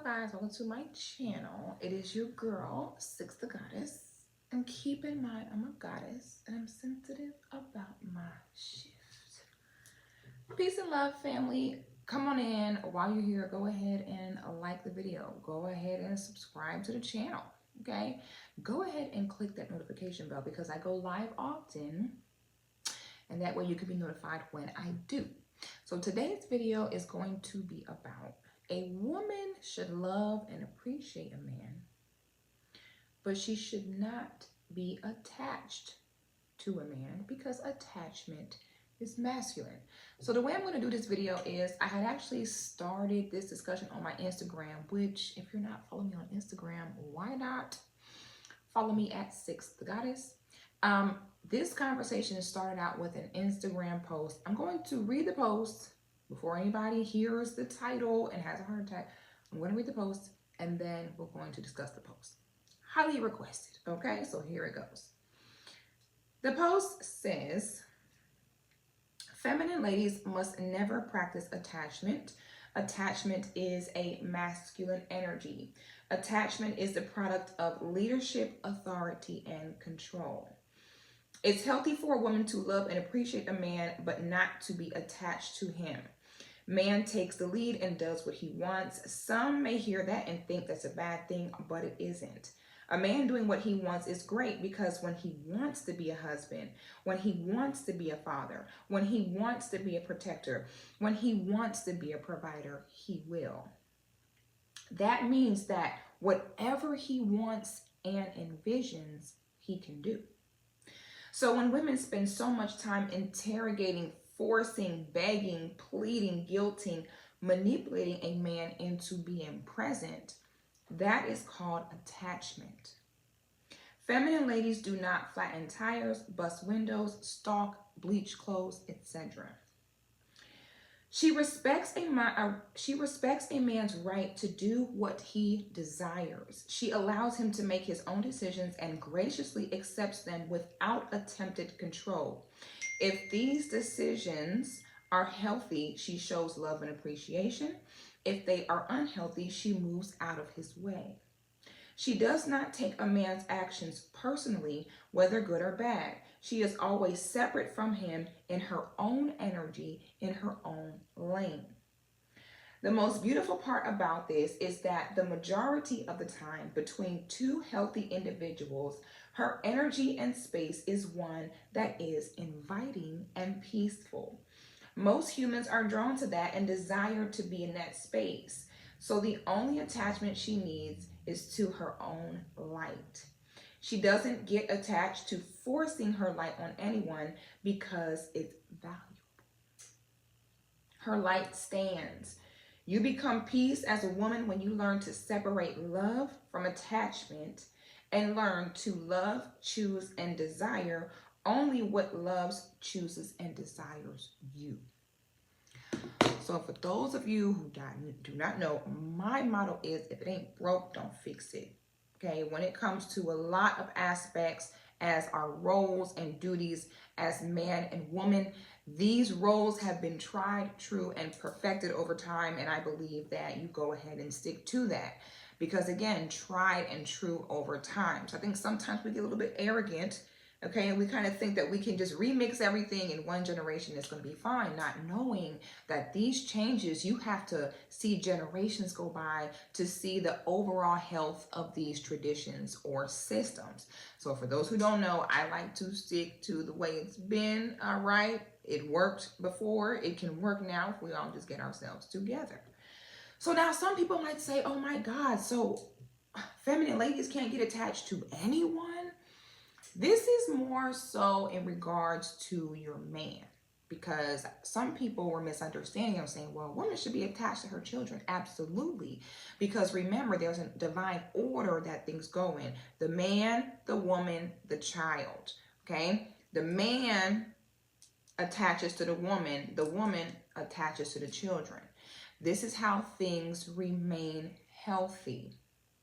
guys, welcome to my channel. It is your girl, Six the Goddess. And keep in mind, I'm a goddess and I'm sensitive about my shift. Peace and love, family. Come on in. While you're here, go ahead and like the video. Go ahead and subscribe to the channel, okay? Go ahead and click that notification bell because I go live often, and that way you can be notified when I do. So today's video is going to be about a woman should love and appreciate a man, but she should not be attached to a man because attachment is masculine. So the way I'm going to do this video is I had actually started this discussion on my Instagram, which if you're not following me on Instagram, why not follow me at Six the Goddess? This conversation started out with an Instagram post. I'm going to read the post before anybody hears the title and has a heart attack. I'm going to read the post and then we're going to discuss the post. Highly requested. Okay, so here it goes. The post says, feminine ladies must never practice attachment. Attachment is a masculine energy. Attachment is the product of leadership, authority, and control. It's healthy for a woman to love and appreciate a man, but not to be attached to him. Man takes the lead and does what he wants. Some may hear that and think that's a bad thing, but it isn't. A man doing what he wants is great because when he wants to be a husband, when he wants to be a father, when he wants to be a protector, when he wants to be a provider, he will. That means that whatever he wants and envisions, he can do. So when women spend so much time interrogating, forcing, begging, pleading, guilting, manipulating a man into being present, that is called attachment. Feminine ladies do not flatten tires, bust windows, stalk, bleach clothes, etc. She respects a man's right to do what he desires. She allows him to make his own decisions and graciously accepts them without attempted control. If these decisions are healthy, she shows love and appreciation. If they are unhealthy, she moves out of his way. She does not take a man's actions personally, whether good or bad. She is always separate from him in her own energy, in her own lane. The most beautiful part about this is that the majority of the time between two healthy individuals, her energy and space is one that is inviting and peaceful. Most humans are drawn to that and desire to be in that space. So the only attachment she needs is to her own light. She doesn't get attached to forcing her light on anyone because it's valuable. Her light stands. You become peace as a woman when you learn to separate love from attachment and learn to love, choose, and desire only what loves, chooses, and desires you. So for those of you who do not know, my motto is if it ain't broke, don't fix it. Okay, when it comes to a lot of aspects as our roles and duties as man and woman, these roles have been tried, true, and perfected over time, and I believe that you go ahead and stick to that. Because again, tried and true over time. So I think sometimes we get a little bit arrogant, okay, and we kind of think that we can just remix everything in one generation, it's going to be fine, not knowing that these changes, you have to see generations go by to see the overall health of these traditions or systems. So for those who don't know, I like to stick to the way it's been, all right? It worked before, it can work now if we all just get ourselves together. So now some people might say, oh my God, so feminine ladies can't get attached to anyone? This is more so in regards to your man, because some people were misunderstanding and saying, well, women should be attached to her children. Absolutely. Because remember, there's a divine order that things go in. The man, the woman, the child. Okay? The man attaches to the woman attaches to the children. This is how things remain healthy.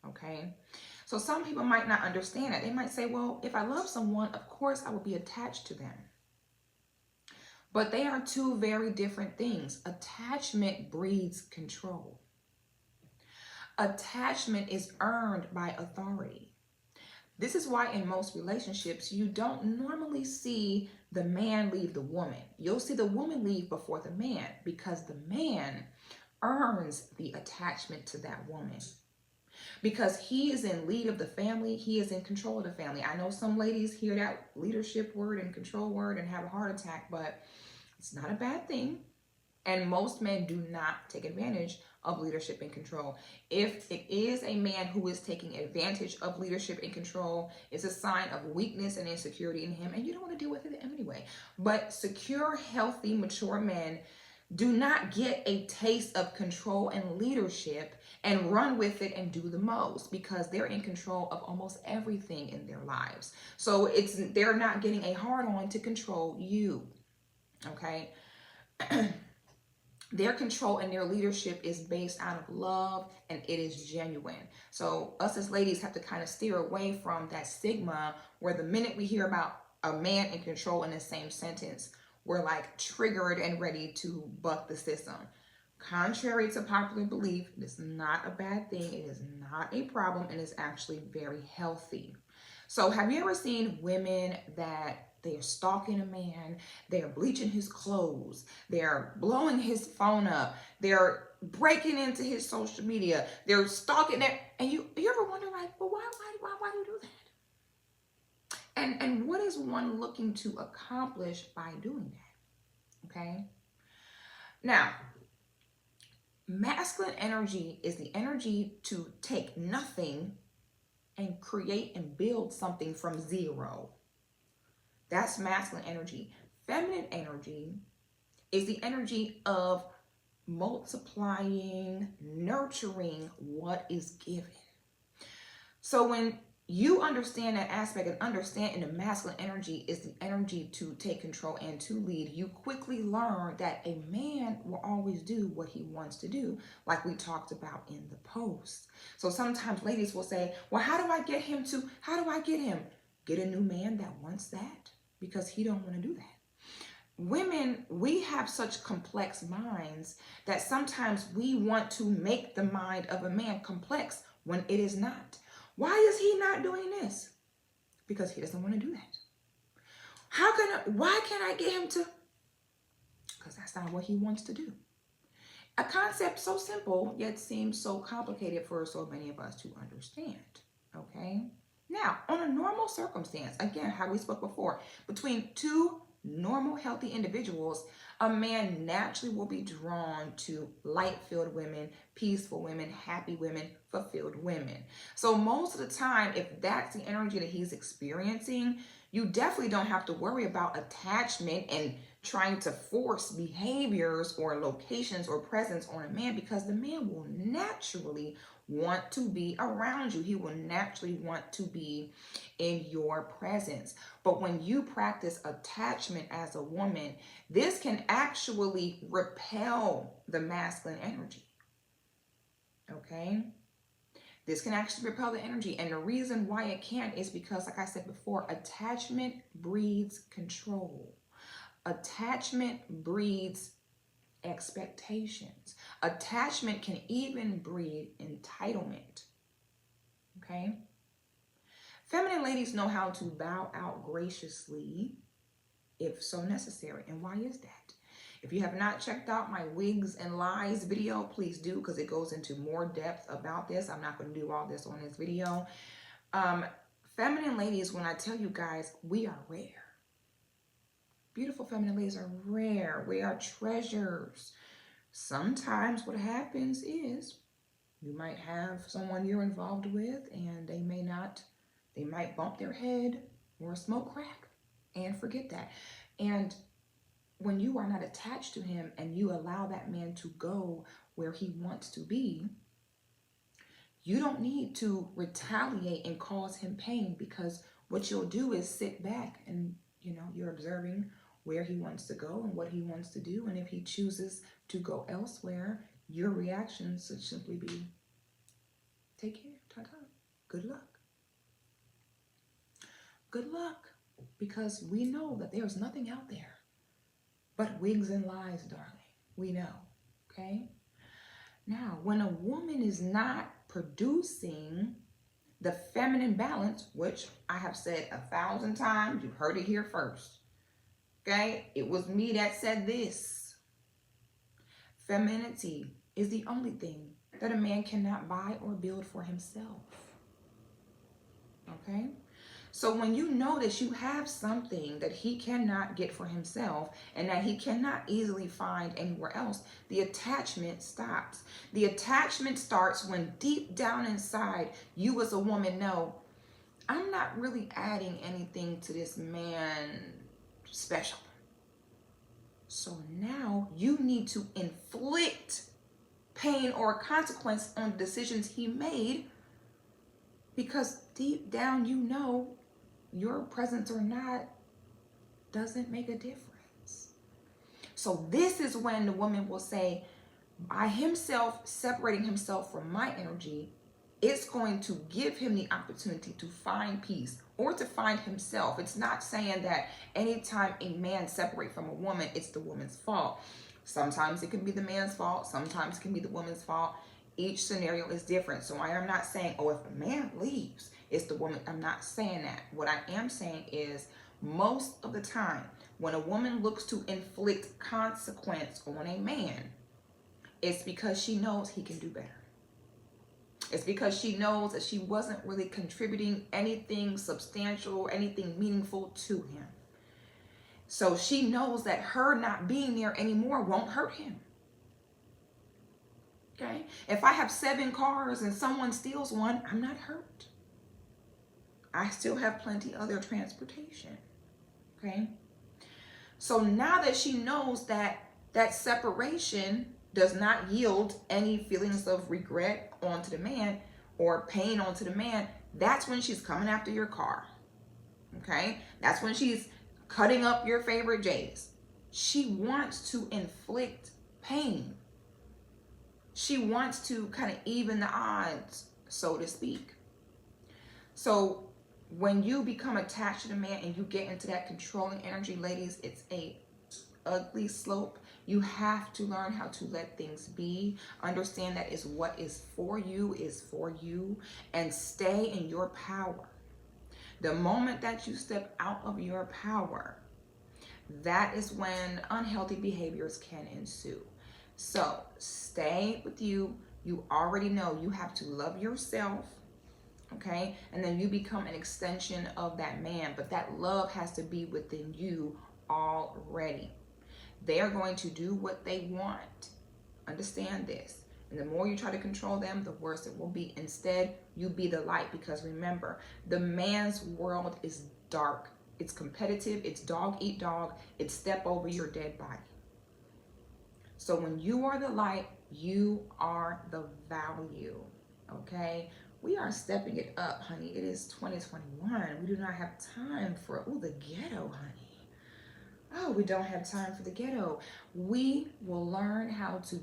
Okay? So some people might not understand that. They might say, well, if I love someone, of course I will be attached to them. But they are two very different things. Attachment breeds control. Attachment is earned by authority. This is why in most relationships, you don't normally see the man leave the woman. You'll see the woman leave before the man because the man earns the attachment to that woman. Because he is in lead of the family, he is in control of the family. I know some ladies hear that leadership word and control word and have a heart attack, but it's not a bad thing. And most men do not take advantage of leadership and control. If it is a man who is taking advantage of leadership and control, it's a sign of weakness and insecurity in him, and you don't want to deal with it anyway. But secure, healthy, mature men do not get a taste of control and leadership and run with it and do the most, because they're in control of almost everything in their lives. So they're not getting a hard on to control you. Okay. Their control and their leadership is based out of love, and it is genuine. So us as ladies have to kind of steer away from that stigma where the minute we hear about a man in control in the same sentence, we're like triggered and ready to buck the system. Contrary to popular belief, it's not a bad thing. It is not a problem, and it's actually very healthy. So have you ever seen women that they're stalking a man, they're bleaching his clothes, they're blowing his phone up, they're breaking into his social media, they're stalking there, and you ever wonder, like, well, why do you do that? And what is one looking to accomplish by doing that? Okay. Now, masculine energy is the energy to take nothing and create and build something from zero. That's masculine energy. Feminine energy is the energy of multiplying, nurturing what is given. So when you understand that aspect and understand in the masculine energy is the energy to take control and to lead, you quickly learn that a man will always do what he wants to do, like we talked about in the post. So sometimes ladies will say, well, how do I get him? Get a new man that wants that, because he don't want to do that. Women, we have such complex minds that sometimes we want to make the mind of a man complex when it is not. Why is he not doing this? Because he doesn't want to do that. Why can't I get him to? Because that's not what he wants to do. A concept so simple, yet seems so complicated for so many of us to understand. Okay? Now, on a normal circumstance, again, how we spoke before, between two normal, healthy individuals, a man naturally will be drawn to light-filled women, peaceful women, happy women, fulfilled women. So most of the time, if that's the energy that he's experiencing, you definitely don't have to worry about attachment and trying to force behaviors or locations or presence on a man, because the man will naturally want to be around you. He will naturally want to be in your presence. But when you practice attachment as a woman, this can actually repel the masculine energy. Okay? This can actually repel the energy. And the reason why it can't is because, like I said before, attachment breeds control. Attachment breeds expectations. Attachment can even breed entitlement. Okay? Feminine ladies know how to bow out graciously if so necessary. And why is that? If you have not checked out my Wigs and Lies video, please do, because it goes into more depth about this. I'm not going to do all this on this video. Feminine ladies, when I tell you guys, we are rare. Beautiful feminine ladies are rare. We are treasures. Sometimes what happens is you might have someone you're involved with and they might bump their head or smoke crack and forget that. And when you are not attached to him and you allow that man to go where he wants to be, you don't need to retaliate and cause him pain, because what you'll do is sit back and, you're observing where he wants to go and what he wants to do. And if he chooses to go elsewhere, your reaction should simply be, take care, ta-ta, good luck. Good luck, because we know that there's nothing out there but wigs and lies, darling. We know, okay? Now, when a woman is not producing the feminine balance, which I have said 1,000 times. You heard it here first. Okay? It was me that said this. Femininity is the only thing that a man cannot buy or build for himself. Okay? So when you know that you have something that he cannot get for himself and that he cannot easily find anywhere else, the attachment stops. The attachment starts when deep down inside, you as a woman know, I'm not really adding anything to this man special. So now you need to inflict pain or consequence on the decisions he made, because deep down you know your presence or not doesn't make a difference. So this is when the woman will say, by himself separating himself from my energy, it's going to give him the opportunity to find peace or to find himself. It's not saying that anytime a man separates from a woman, it's the woman's fault. Sometimes it can be the man's fault. Sometimes it can be the woman's fault. Each scenario is different. So I am not saying, oh, if a man leaves, it's the woman. I'm not saying that. What I am saying is, most of the time, when a woman looks to inflict consequence on a man, it's because she knows he can do better. It's because she knows that she wasn't really contributing anything substantial, anything meaningful to him. So she knows that her not being there anymore won't hurt him. Okay? If I have 7 cars and someone steals one, I'm not hurt. I still have plenty other transportation. Okay? So now that she knows that that separation does not yield any feelings of regret onto the man or pain onto the man, that's when she's coming after your car. Okay? That's when she's cutting up your favorite J's. She wants to inflict pain. She wants to kind of even the odds, so to speak. So when you become attached to the man and you get into that controlling energy, ladies, it's a ugly slope. You have to learn how to let things be. Understand that is what is for you, and stay in your power. The moment that you step out of your power, that is when unhealthy behaviors can ensue. So stay with you. You already know you have to love yourself. Okay, and then you become an extension of that man, but that love has to be within you already. They are going to do what they want. Understand this. And the more you try to control them, the worse it will be. Instead, you be the light, because remember, the man's world is dark. It's competitive. It's dog eat dog. It's step over your dead body. So when you are the light, you are the value. Okay? We are stepping it up, honey. It is 2021. We do not have time for, the ghetto, honey. Oh, we don't have time for the ghetto. We will learn how to